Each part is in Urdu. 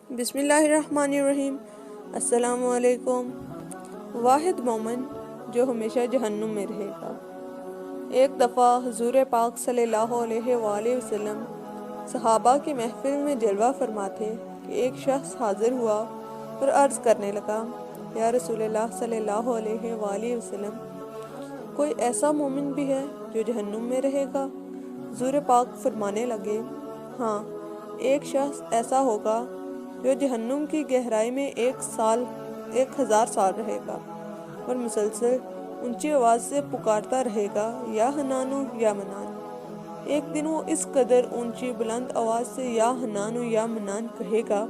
بسم اللہ الرحمن الرحیم۔ السلام علیکم۔ واحد مومن جو ہمیشہ جہنم میں رہے گا۔ ایک دفعہ حضور پاک صلی اللہ علیہ وآلہ وسلم صحابہ کی محفل میں جلوہ فرما تھے کہ ایک شخص حاضر ہوا اور عرض کرنے لگا، یا رسول اللہ صلی اللہ علیہ وآلہ وسلم، کوئی ایسا مومن بھی ہے جو جہنم میں رہے گا؟ حضور پاک فرمانے لگے، ہاں، ایک شخص ایسا ہوگا جو جہنم کی گہرائی میں 1000 سال رہے گا اور مسلسل اونچی آواز سے پکارتا رہے گا، یا حنانو یا منان۔ ایک دن وہ اس قدر اونچی بلند آواز سے یا حنانو یا منان کہے گا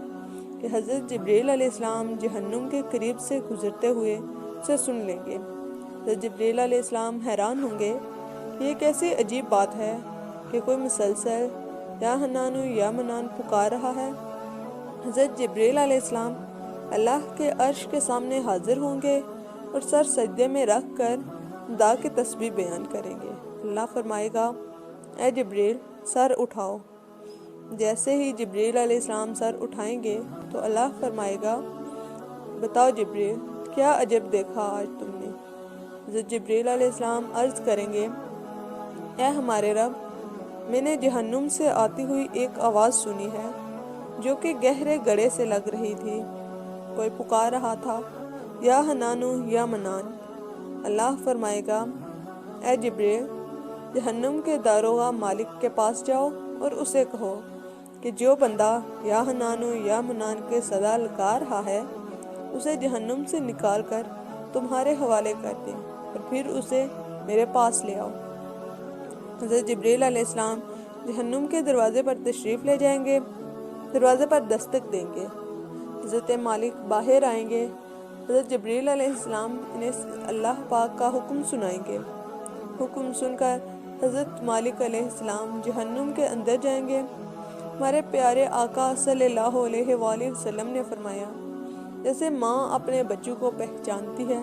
کہ حضرت جبریل علیہ السلام جہنم کے قریب سے گزرتے ہوئے اسے سن لیں گے۔ حضرت جبریل علیہ السلام حیران ہوں گے کہ یہ کیسی عجیب بات ہے کہ کوئی مسلسل یا حنانو یا منان پکار رہا ہے۔ حضرت جبریل علیہ السلام اللہ کے عرش کے سامنے حاضر ہوں گے اور سر سجدے میں رکھ کر خدا کی تسبیح بیان کریں گے۔ اللہ فرمائے گا، اے جبریل، سر اٹھاؤ۔ جیسے ہی جبریل علیہ السلام سر اٹھائیں گے تو اللہ فرمائے گا، بتاؤ جبریل، کیا عجب دیکھا آج تم نے؟ حضرت جبریل علیہ السلام عرض کریں گے، اے ہمارے رب، میں نے جہنم سے آتی ہوئی ایک آواز سنی ہے جو کہ گہرے گڑھے سے لگ رہی تھی۔ کوئی پکار رہا تھا، یا حنانو یا منان۔ اللہ فرمائے گا، اے جبریل، جہنم کے داروغہ مالک کے پاس جاؤ اور اسے کہو کہ جو بندہ یا حنانو یا منان کے صدا لگا رہا ہے اسے جہنم سے نکال کر تمہارے حوالے کر دیں اور پھر اسے میرے پاس لے آؤ۔ حضرت جبریل علیہ السلام جہنم کے دروازے پر تشریف لے جائیں گے، دروازے پر دستک دیں گے۔ حضرت مالک باہر آئیں گے۔ حضرت جبریل علیہ السلام انہیں اللہ پاک کا حکم سنائیں گے۔ حکم سن کر حضرت مالک علیہ السلام جہنم کے اندر جائیں گے۔ ہمارے پیارے آقا صلی اللہ علیہ وآلہ وسلم نے فرمایا، جیسے ماں اپنے بچوں کو پہچانتی ہے،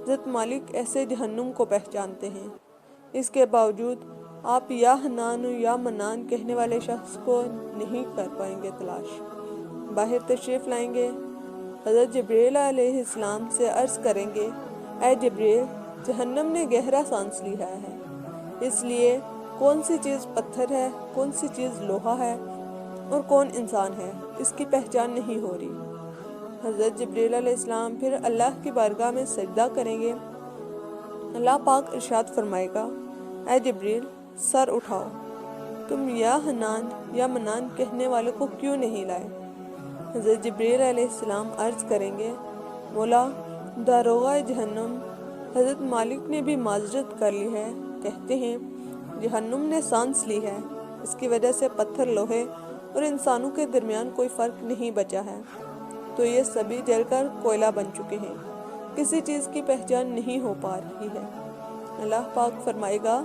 حضرت مالک ایسے جہنم کو پہچانتے ہیں۔ اس کے باوجود آپ یا حنانو یا منان کہنے والے شخص کو نہیں کر پائیں گے تلاش۔ باہر تشریف لائیں گے۔ حضرت جبریل علیہ السلام سے عرض کریں گے، اے جبریل، جہنم نے گہرا سانس لیا ہے، اس لیے کون سی چیز پتھر ہے، کون سی چیز لوہا ہے اور کون انسان ہے، اس کی پہچان نہیں ہو رہی۔ حضرت جبریل علیہ السلام پھر اللہ کی بارگاہ میں سجدہ کریں گے۔ اللہ پاک ارشاد فرمائے گا، اے جبریل، سر اٹھاؤ، تم یا حنان یا منان کہنے والے کو کیوں نہیں لائے؟ حضرت جبریل علیہ السلام عرض کریں گے، مولا، داروغہ جہنم حضرت مالک نے بھی معذرت کر لی ہے، کہتے ہیں جہنم نے سانس لی ہے، اس کی وجہ سے پتھر، لوہے اور انسانوں کے درمیان کوئی فرق نہیں بچا ہے، تو یہ سبھی جل کر کوئلہ بن چکے ہیں، کسی چیز کی پہچان نہیں ہو پا رہی ہے۔ اللہ پاک فرمائے گا،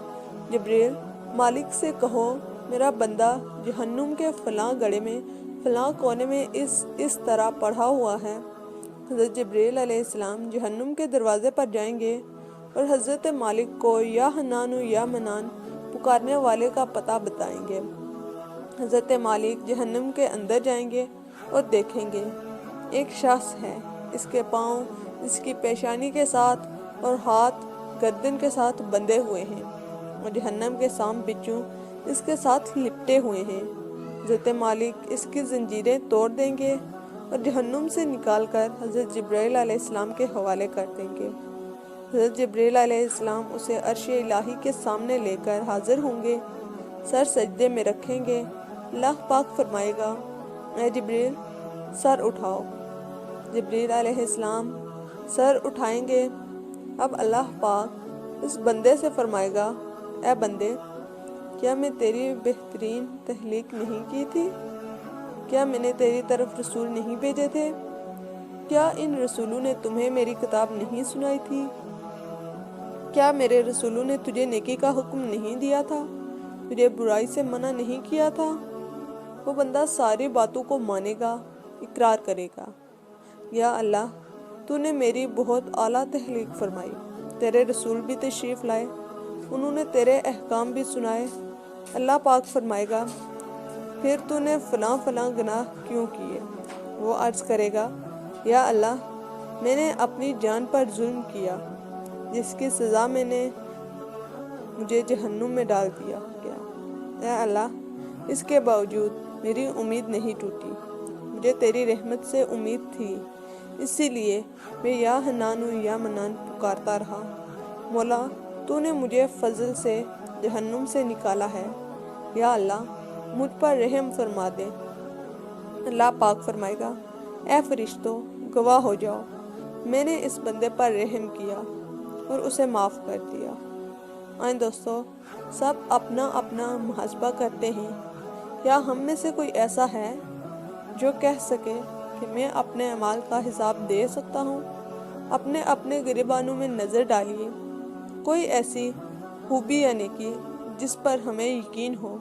جبریل، مالک سے کہو میرا بندہ جہنم کے فلاں گڑھے میں فلاں کونے میں اس طرح پڑھا ہوا ہے۔ حضرت جبریل علیہ السلام جہنم کے دروازے پر جائیں گے اور حضرت مالک کو یا حنانو یا منان پکارنے والے کا پتہ بتائیں گے۔ حضرت مالک جہنم کے اندر جائیں گے اور دیکھیں گے ایک شخص ہے، اس کے پاؤں اس کی پیشانی کے ساتھ اور ہاتھ گردن کے ساتھ بندھے ہوئے ہیں اور جہنم کے سام بچھو اس کے ساتھ لپٹے ہوئے ہیں۔ حضرت مالک اس کی زنجیریں توڑ دیں گے اور جہنم سے نکال کر حضرت جبریل علیہ السلام کے حوالے کر دیں گے۔ حضرت جبریل علیہ السلام اسے عرش الہی کے سامنے لے کر حاضر ہوں گے، سر سجدے میں رکھیں گے۔ اللہ پاک فرمائے گا، اے جبریل، سر اٹھاؤ۔ جبریل علیہ السلام سر اٹھائیں گے۔ اب اللہ پاک اس بندے سے فرمائے گا، اے بندے، کیا میں تیری بہترین تخلیق نہیں کی تھی؟ کیا میں نے تیری طرف رسول نہیں بھیجے تھے؟ کیا ان رسولوں نے تمہیں میری کتاب نہیں سنائی تھی؟ کیا میرے رسولوں نے تجھے نیکی کا حکم نہیں دیا تھا، تجھے برائی سے منع نہیں کیا تھا؟ وہ بندہ ساری باتوں کو مانے گا، اقرار کرے گا، یا اللہ، تو نے میری بہت اعلیٰ تخلیق فرمائی، تیرے رسول بھی تشریف لائے، انہوں نے تیرے احکام بھی سنائے۔ اللہ پاک فرمائے گا، پھر تو نے فلاں فلاں گناہ کیوں کیے؟ وہ عرض کرے گا یا اللہ میں نے اپنی جان پر ظلم کیا جس کی سزا میں نے مجھے جہنم میں ڈال دیا گیا۔ اے اللہ اس کے باوجود میری امید نہیں ٹوٹی، مجھے تیری رحمت سے امید تھی، اسی لیے میں یا حنان و یا منان پکارتا رہا۔ مولا تو نے مجھے فضل سے جہنم سے نکالا ہے، یا اللہ مجھ پر رحم فرما دے۔ اللہ پاک فرمائے گا اے فرشتوں گواہ ہو جاؤ، میں نے اس بندے پر رحم کیا اور اسے معاف کر دیا۔ آئیں دوستو، سب اپنا اپنا محاسبہ کرتے ہیں، کیا ہم میں سے کوئی ایسا ہے جو کہہ سکے کہ میں اپنے اعمال کا حساب دے سکتا ہوں؟ اپنے اپنے گریبانوں میں نظر ڈالیے، کوئی ایسی خوبی یا نیکی جس پر ہمیں یقین ہو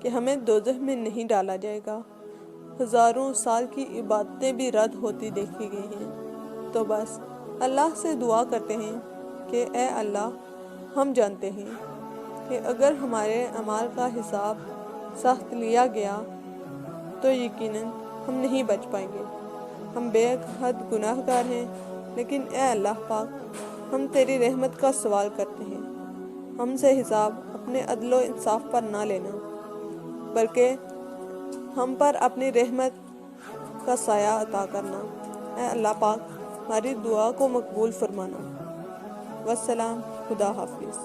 کہ ہمیں دوزخ میں نہیں ڈالا جائے گا۔ ہزاروں سال کی عبادتیں بھی رد ہوتی دیکھی گئی ہیں، تو بس اللہ سے دعا کرتے ہیں کہ اے اللہ ہم جانتے ہیں کہ اگر ہمارے اعمال کا حساب سخت لیا گیا تو یقیناً ہم نہیں بچ پائیں گے، ہم بے حد گناہ گار ہیں، لیکن اے اللہ پاک ہم تیری رحمت کا سوال کرتے ہیں، ہم سے حساب اپنے عدل و انصاف پر نہ لینا، بلکہ ہم پر اپنی رحمت کا سایہ عطا کرنا۔ اے اللہ پاک ہماری دعا کو مقبول فرمانا۔ والسلام، خدا حافظ۔